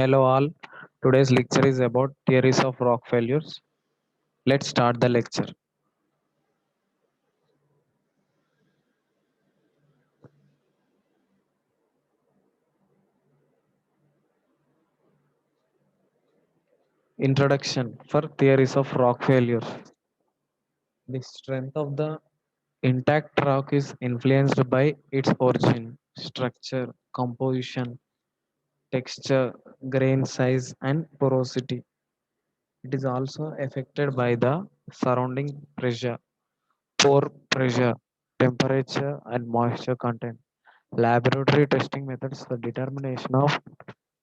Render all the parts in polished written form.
Hello all. Today's lecture is about theories of rock failures. Let's start the lecture. Introduction for theories of rock failures. The strength of the intact rock is influenced by its origin, structure, composition, texture, grain size, and porosity. It is also affected by the surrounding pressure, pore pressure, temperature, and moisture content. Laboratory testing methods for determination of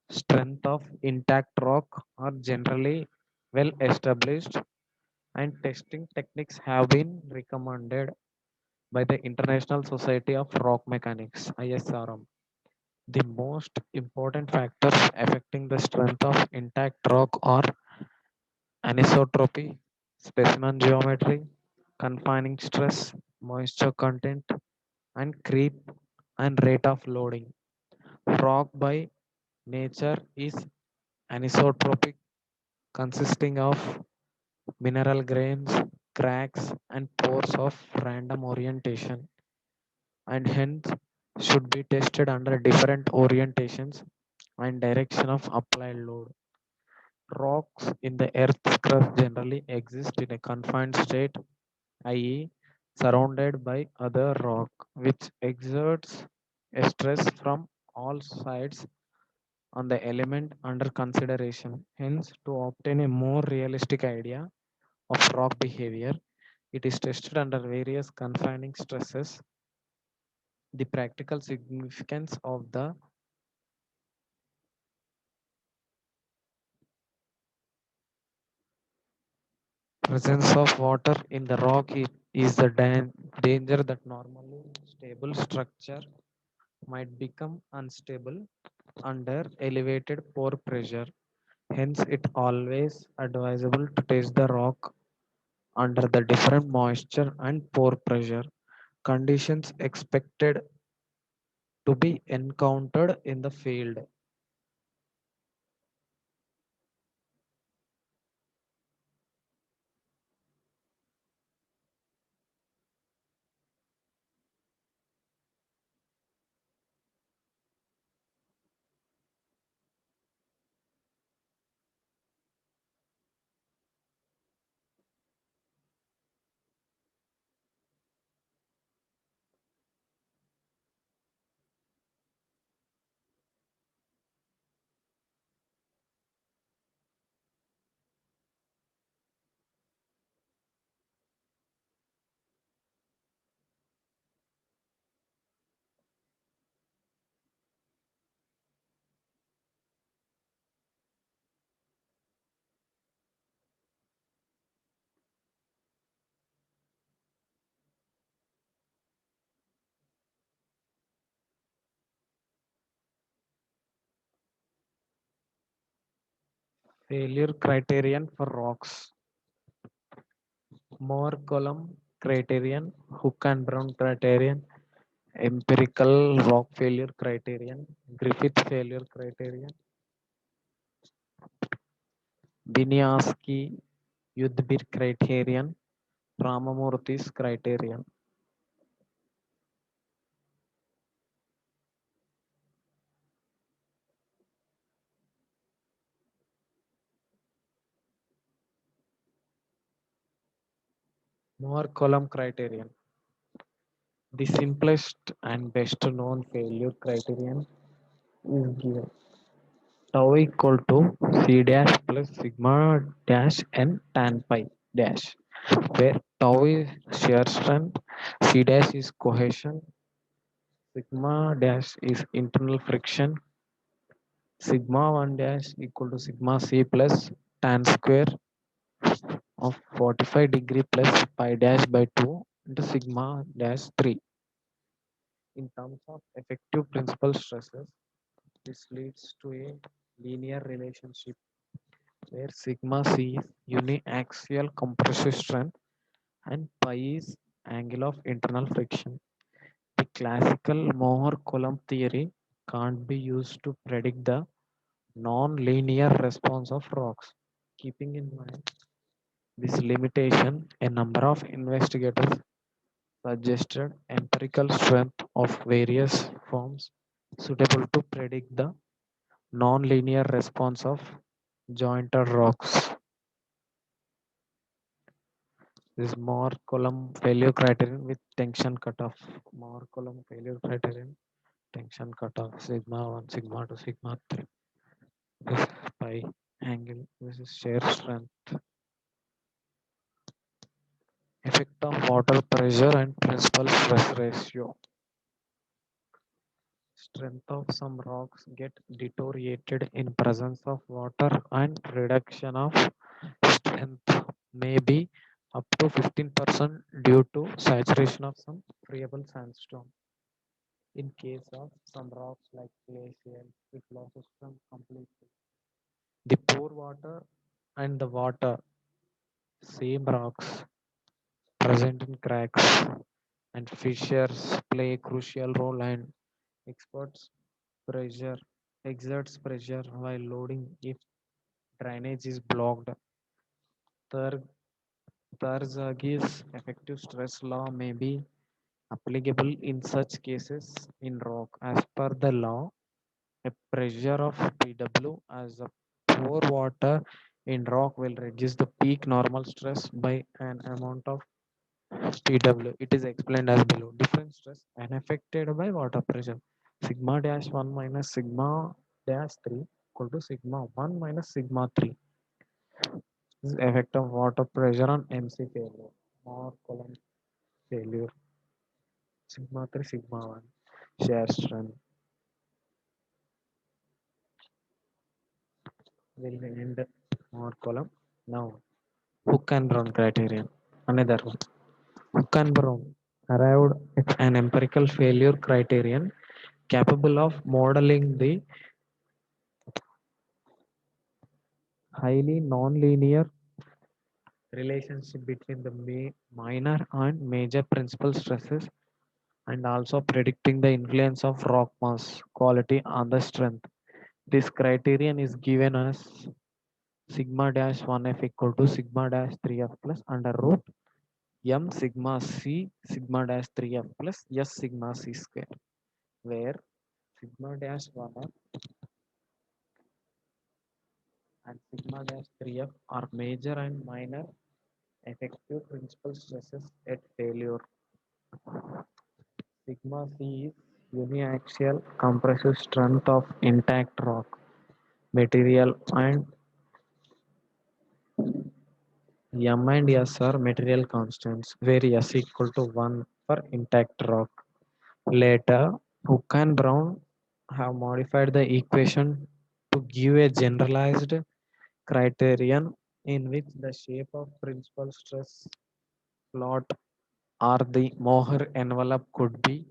strength of intact rock are generally well established, and testing techniques have been recommended by the International Society of Rock Mechanics (ISRM). The most important factors affecting the strength of intact rock are anisotropy, specimen geometry, confining stress, moisture content, and creep and rate of loading. Rock by nature is anisotropic, consisting of mineral grains, cracks, and pores of random orientation, and hence should be tested under different orientations and direction of applied load. Rocks in the Earth's crust generally exist in a confined state, i.e., surrounded by other rock, which exerts a stress from all sides on the element under consideration. Hence, to obtain a more realistic idea of rock behavior, it is tested under various confining stresses. The practical significance of the presence of water in the rock is the danger that normally stable structure might become unstable under elevated pore pressure. Hence, it always advisable to test the rock under the different moisture and pore pressure conditions expected to be encountered in the field. Failure criterion for rocks: Moore-Column criterion, Hook and Brown criterion, empirical rock failure criterion, Griffith failure criterion, Biniaski-Udbir criterion, Ramamurthy's criterion. Moore-Column criterion. The simplest and best known failure criterion is given: tau equal to c dash plus sigma dash n tan pi dash, where tau is shear strength, c dash is cohesion, sigma dash is internal friction, sigma 1 dash equal to sigma c plus tan square of 45-degree plus pi dash by 2 into sigma dash 3. In terms of effective principal stresses, this leads to a linear relationship where sigma c is uniaxial compressive strength and pi is angle of internal friction. The classical Mohr-Coulomb theory can't be used to predict the non-linear response of rocks. Keeping in mind this limitation, a number of investigators suggested empirical strength of various forms suitable to predict the non-linear response of jointed rocks. This Moore-Coulomb failure criterion with tension cutoff. Moore-Coulomb failure criterion, tension cutoff, sigma 1, sigma 2, sigma 3. This is pi angle. This is shear strength. Effect of water pressure and principal stress ratio. Strength of some rocks get deteriorated in presence of water and reduction of strength may be up to 15% due to saturation of some friable sandstone. In case of some rocks like glacial, it loses from completely. The pore water and the water, same rocks present in cracks and fissures play a crucial role and experts pressure exerts pressure while loading if drainage is blocked. Third, Tarzagi's effective stress law may be applicable in such cases in rock. As per the law, a pressure of Pw as a pore water in rock will reduce the peak normal stress by an amount of Pw. It is explained as below. Different stress unaffected by water pressure. Sigma dash 1 minus sigma dash 3 equal to sigma 1 minus sigma 3. This is effect of water pressure on MC failure or Coulomb failure. Sigma 3, sigma 1. Shear strength will end or column. Now, Hook and Brown criterion. Another one. Hook and Brown arrived at an empirical failure criterion capable of modeling the highly nonlinear relationship between the minor and major principal stresses and also predicting the influence of rock mass quality on the strength. This criterion is given as sigma dash 1f equal to sigma dash 3f plus under root m sigma c sigma dash 3f plus s sigma c square, where sigma dash 1f and sigma dash 3f are major and minor effective principal stresses at failure. Sigma c is uniaxial compressive strength of intact rock material and m and s are material constants where s equal to 1 for intact rock. Later, Hook and Brown have modified the equation to give a generalized criterion in which the shape of principal stress plot or the Mohr envelope could be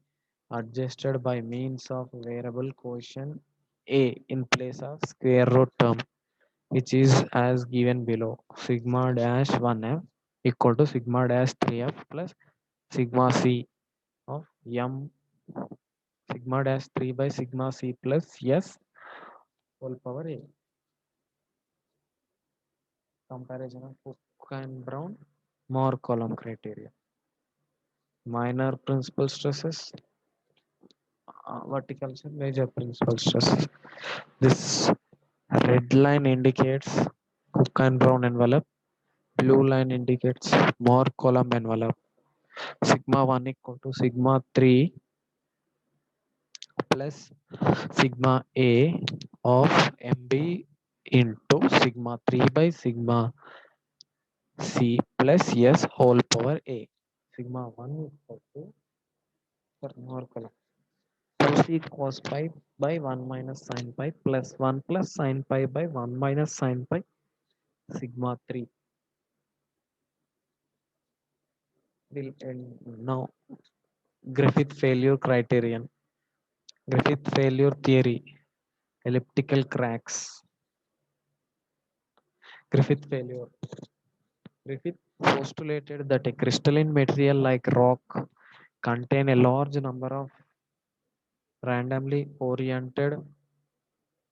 adjusted by means of variable coefficient A in place of square root term, which is as given below. Sigma dash 1f equal to sigma dash 3f plus sigma c of m sigma dash 3 by sigma c plus s whole power a. Comparison of Hook and Brown Moore column criteria. Minor principal stresses, vertical and major principal stresses. This red line indicates Hook and Brown envelope. Blue line indicates Moore column envelope. Sigma 1 equal to sigma 3 plus sigma A of MB into sigma 3 by sigma C plus S whole power A. Sigma 1 equal to for more column. 2C cos pi by 1 minus sin pi plus 1 plus sin pi by 1 minus sin pi sigma 3 will end now. Griffith failure criterion. Griffith failure theory. Elliptical cracks. Griffith failure. Griffith postulated that a crystalline material like rock contain a large number of randomly oriented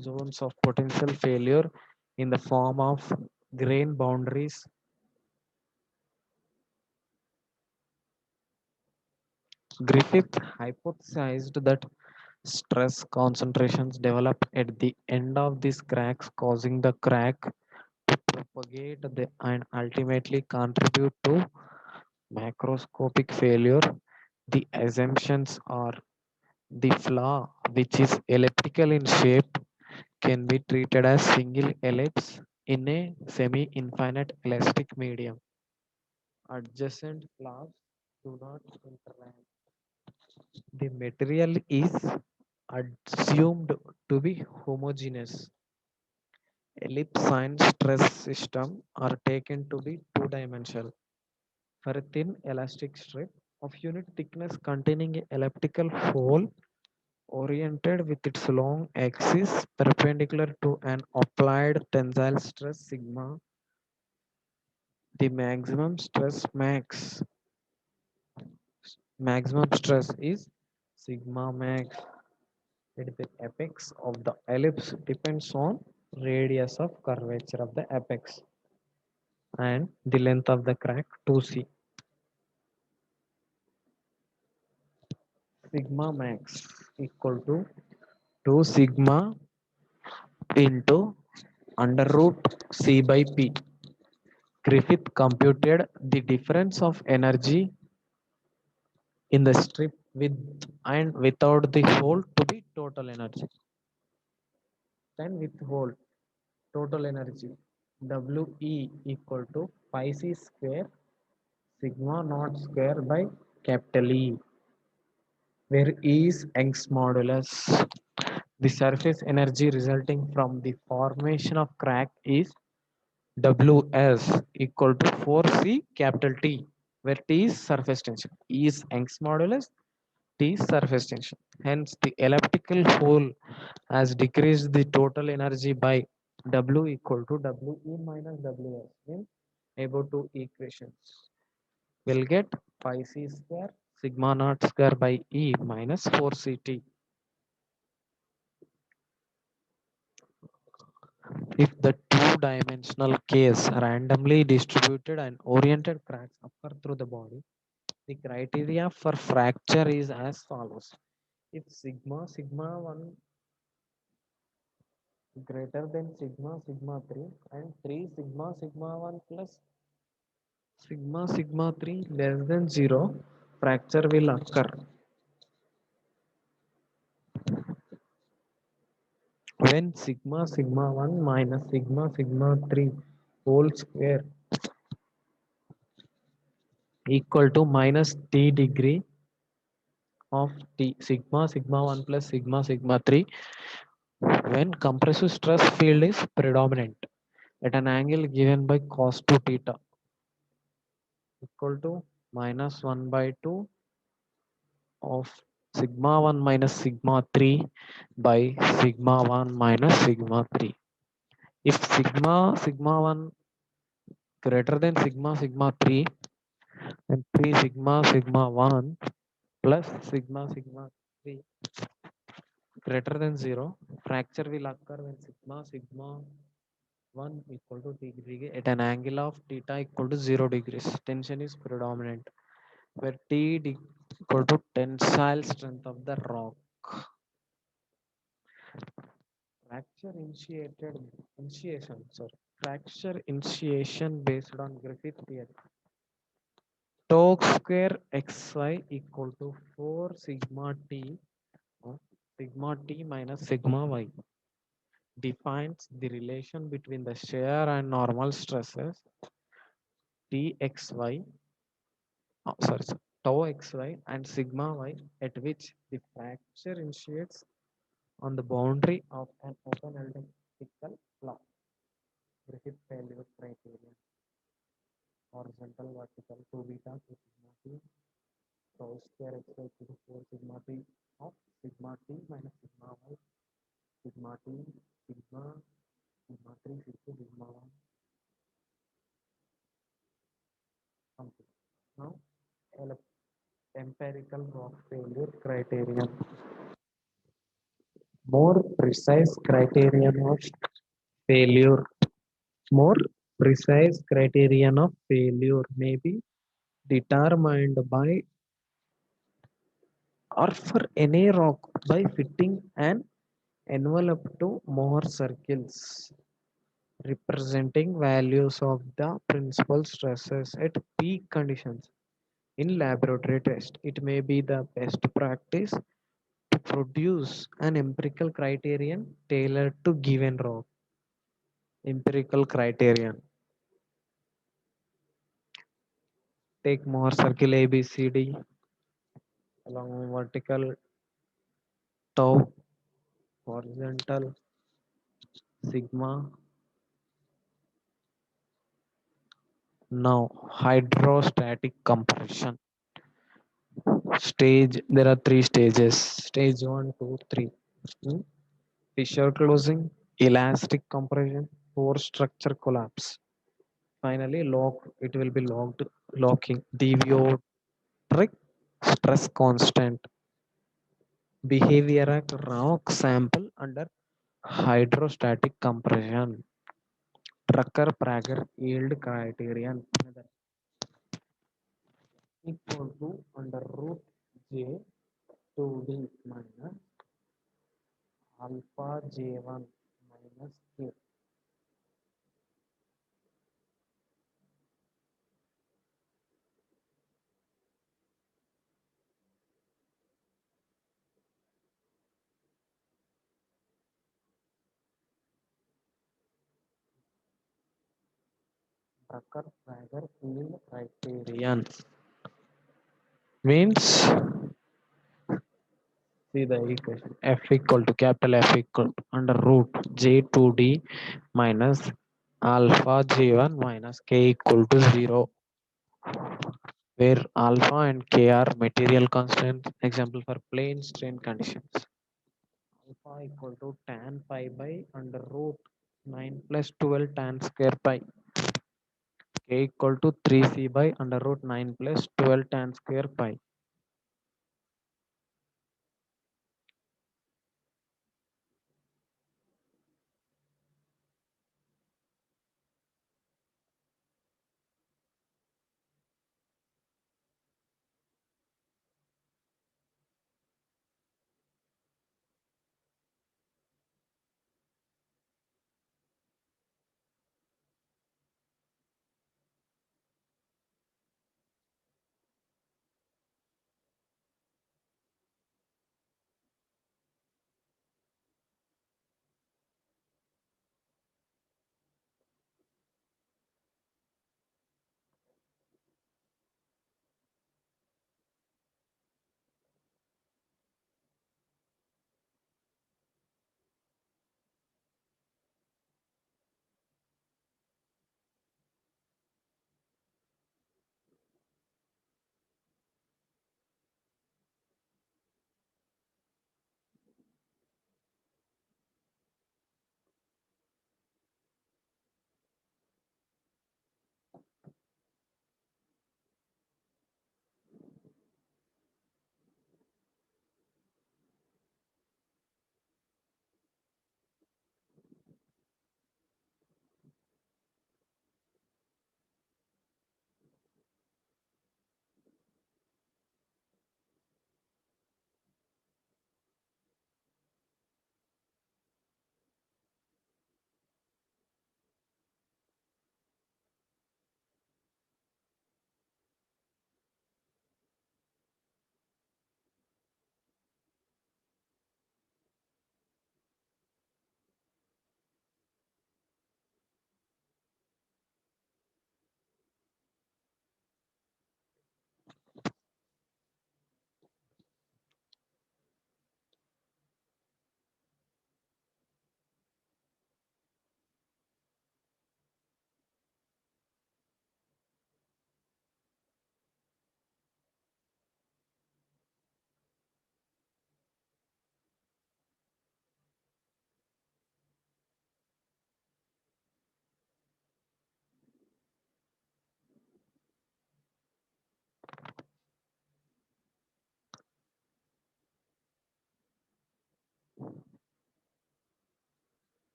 zones of potential failure in the form of grain boundaries. Griffith hypothesized that stress concentrations develop at the end of these cracks, causing the crack to propagate and ultimately contribute to macroscopic failure. The assumptions are the flaw, which is elliptical in shape, can be treated as single ellipse in a semi-infinite elastic medium. Adjacent flaws do not interact. The material is assumed to be homogeneous. Ellipse stress systems are taken to be two-dimensional. For a thin elastic strip of unit thickness containing an elliptical hole oriented with its long axis perpendicular to an applied tensile stress sigma, the maximum stress is sigma max at the apex of the ellipse depends on radius of curvature of the apex and the length of the crack 2c. Sigma max equal to 2 sigma into under root c by p. Griffith computed the difference of energy in the strip with and without the hole to be total energy. Then with hole, total energy WE equal to pi c square sigma naught square by capital E, where E is Young's modulus. The surface energy resulting from the formation of crack is Ws equal to 4C capital T, where T is surface tension. E is Young's modulus, T is surface tension. Hence, the elliptical hole has decreased the total energy by W equal to We minus Ws. Means about two equations. We'll get pi c square sigma naught square by E minus 4CT. If the two-dimensional case randomly distributed and oriented cracks occur through the body, the criteria for fracture is as follows. If sigma 1 greater than sigma 3 and 3 sigma 1 plus sigma 3 less than 0, fracture will occur. When sigma 1 minus sigma 3 whole square equal to minus t degree of t sigma 1 plus sigma 3, when compressive stress field is predominant at an angle given by cos 2 theta equal to minus 1 by 2 of sigma 1 minus sigma 3 by sigma 1 minus sigma 3. If sigma 1 greater than sigma 3 and 3 sigma 1 plus sigma 3 greater than 0, fracture will occur when sigma 1 equal to t degree at an angle of theta equal to 0 degrees. Tension is predominant where equal to tensile strength of the rock. Fracture fracture initiation based on Griffith theory. Tau square xy equal to 4 sigma t minus sigma y defines the relation between the shear and normal stresses txy, tau xy and sigma y at which the fracture initiates on the boundary of an open elliptical flaw. Griffith failure criterion: horizontal, vertical, 2 beta, 2 sigma t, tau square xy equal to 4 sigma t of sigma t minus sigma y, sigma t, sigma, sigma 3 equal to sigma 1, something. Now, empirical rock failure criterion. More precise criterion of failure. More precise criterion of failure may be determined by or for any rock by fitting an envelope to more circles representing values of the principal stresses at peak conditions. In laboratory test, it may be the best practice to produce an empirical criterion tailored to given rock. Empirical criterion. Take more circle A, B, C, D along vertical, tau, horizontal, sigma. Now, hydrostatic compression. Stage, there are three stages. Stage one, two, three. Hmm? Fissure closing, elastic compression, force structure collapse. Finally, it will be locking. Deviatoric stress constant. Behavior at rock sample under hydrostatic compression. Drucker-Prager yield criterion. Equal to under root J 2D minus alpha J1 minus K. Drucker-Prager yield criterion means, see the equation, F equal to capital F equal to under root J2D minus alpha J1 minus K equal to 0, where alpha and K are material constants. Example for plane strain conditions. Alpha equal to tan pi by under root 9 plus 12 tan square pi. K equal to 3C by under root 9 plus 12 tan square pi.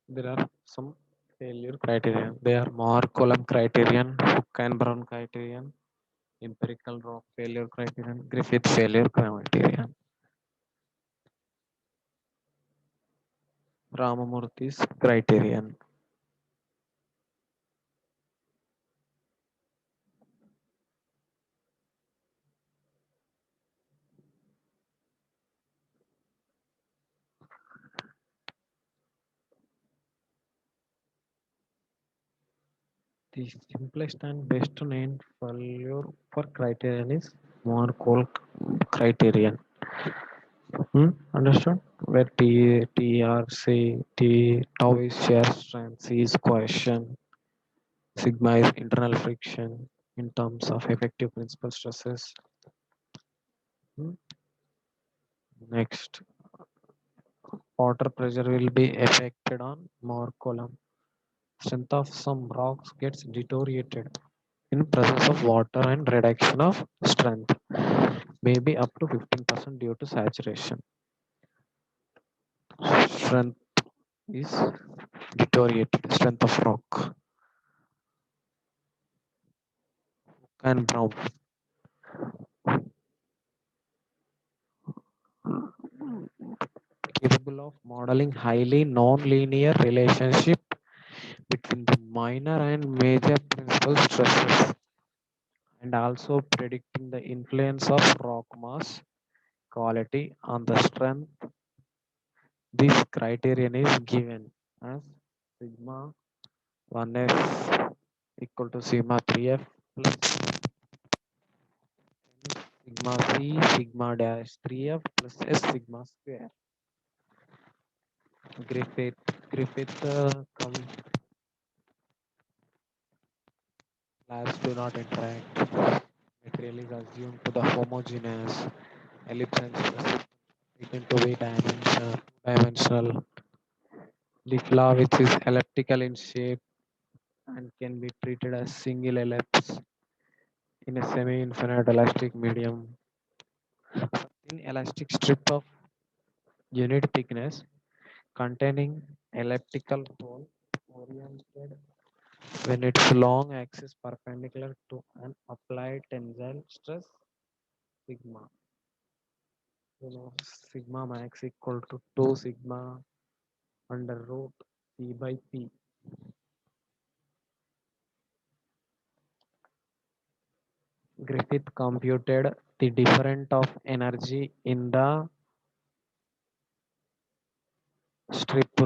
There are some failure criteria. They are Moore-Coulomb criterion, Hook and Brown criterion, empirical rock failure criterion, Griffith failure criterion, Ramamurthy's criterion. The simplest and best known failure for criterion is Moore-Coulomb criterion. Understood? Where T tau is shear strength, C is cohesion, sigma is internal friction in terms of effective principal stresses. Hmm, Next, water pressure will be affected on more column. Strength of some rocks gets deteriorated in presence of water and reduction of strength, maybe up to 15% due to saturation. Strength is deteriorated. Strength of rock and brown. Capable of modeling highly non-linear relationship between the minor and major principal stresses and also predicting the influence of rock mass quality on the strength. This criterion is given as sigma 1f equal to sigma 3f plus sigma c sigma dash 3f plus s sigma square. Griffith labs do not interact. Material is assumed to the homogeneous ellipse and specific to be dimensional. The flaw which is elliptical in shape and can be treated as single ellipse in a semi-infinite elastic medium. In elastic strip of unit thickness containing elliptical hole oriented when its long axis perpendicular to an applied tensile stress sigma. Sigma max equal to 2 sigma under root p by p. Griffith computed the difference of energy in the strip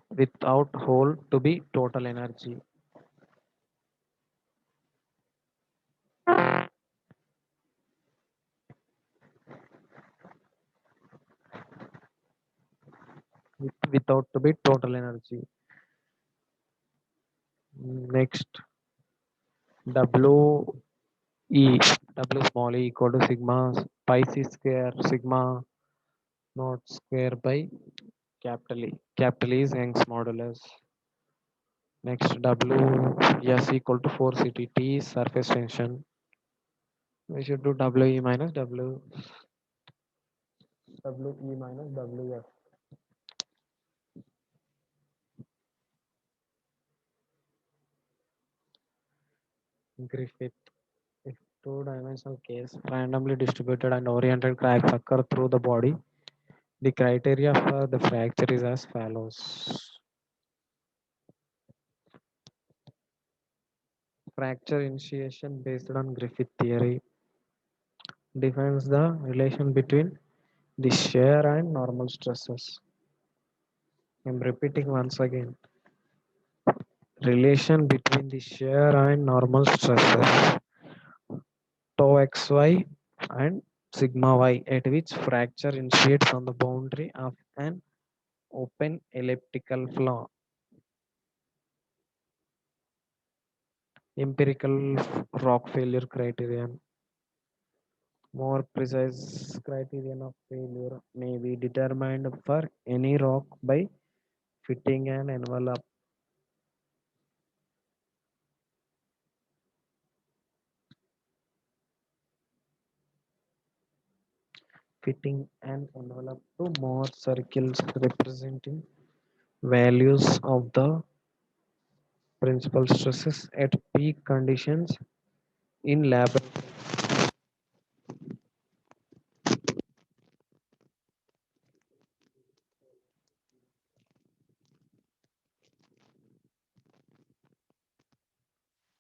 without hole to be total energy. Without to be total energy. Next, W E W small e equal to sigma pi c square sigma naught square by capital E. Capital E is Young's modulus. Next, W S equal to 4 CT is surface tension. We should do W E minus W E minus W F. Griffith. If two-dimensional case, randomly distributed and oriented cracks occur through the body, the criteria for the fracture is as follows. Fracture initiation based on Griffith theory defines the relation between the shear and normal stresses. I'm repeating once again. Relation between the shear and normal stresses tau xy and sigma y at which fracture initiates on the boundary of an open elliptical flaw. Empirical rock failure criterion. More precise criterion of failure may be determined for any rock by fitting an envelope. fitting an envelope to more circles representing values of the principal stresses at peak conditions in laboratory.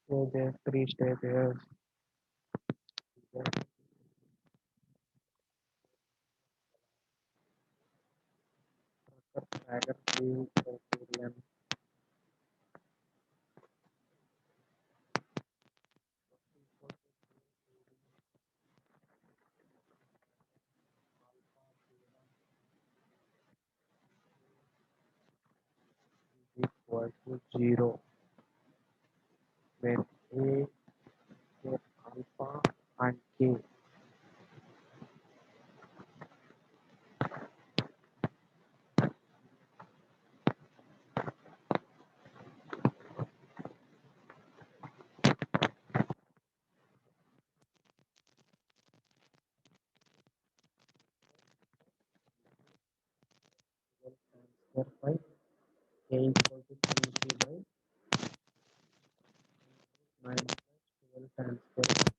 So there are three stages. Fragile criterion is equal to 0 when A is alpha and K. Transfer by K equal to 3 by 9 plus 12 transfer.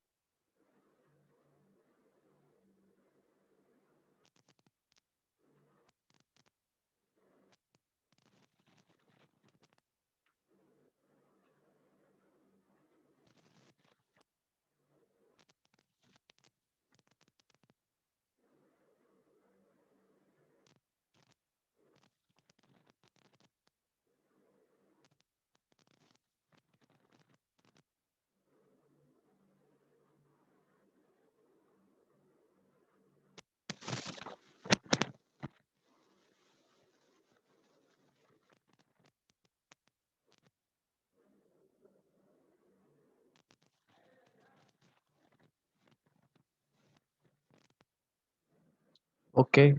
Okay,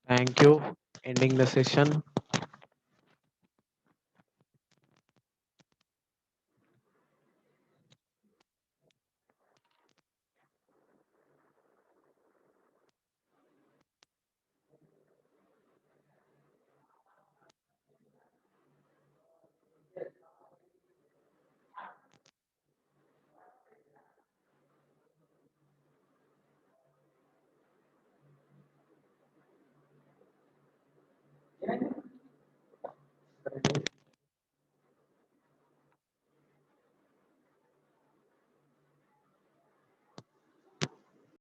thank you. Ending the session.